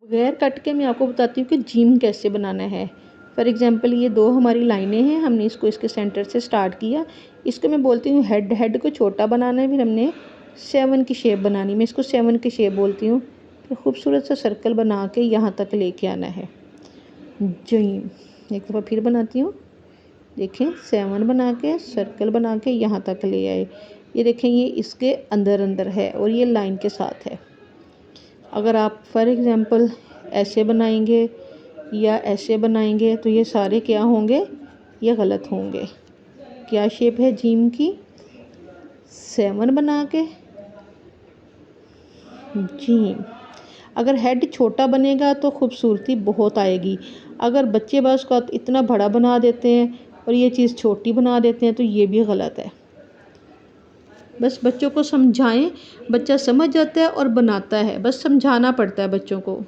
बगैर कट के मैं आपको बताती हूँ कि जिम कैसे बनाना है। फॉर एग्ज़ाम्पल ये 2 हमारी लाइनें हैं, हमने इसको इसके सेंटर से स्टार्ट किया। इसको मैं बोलती हूँ हेड को छोटा बनाना है, फिर हमने 7 की शेप बनानी, मैं इसको 7 की शेप बोलती हूँ। फिर खूबसूरत सा सर्कल बना के यहाँ तक लेके आना है। जिम एक दफ़ा फिर बनाती हूँ, देखें 7 बना के सर्कल बना के यहाँ तक ले आए। ये देखें ये इसके अंदर है और ये लाइन के साथ है। अगर आप फॉर एग्ज़ाम्पल ऐसे बनाएंगे या ऐसे बनाएंगे तो ये सारे क्या होंगे, ये गलत होंगे। क्या शेप है जिम की, 7 बना के जिम। अगर हेड छोटा बनेगा तो खूबसूरती बहुत आएगी। अगर बच्चे बस का इतना बड़ा बना देते हैं और ये चीज़ छोटी बना देते हैं तो ये भी गलत है। बस बच्चों को समझाएं, बच्चा समझ जाता है और बनाता है, बस समझाना पड़ता है बच्चों को।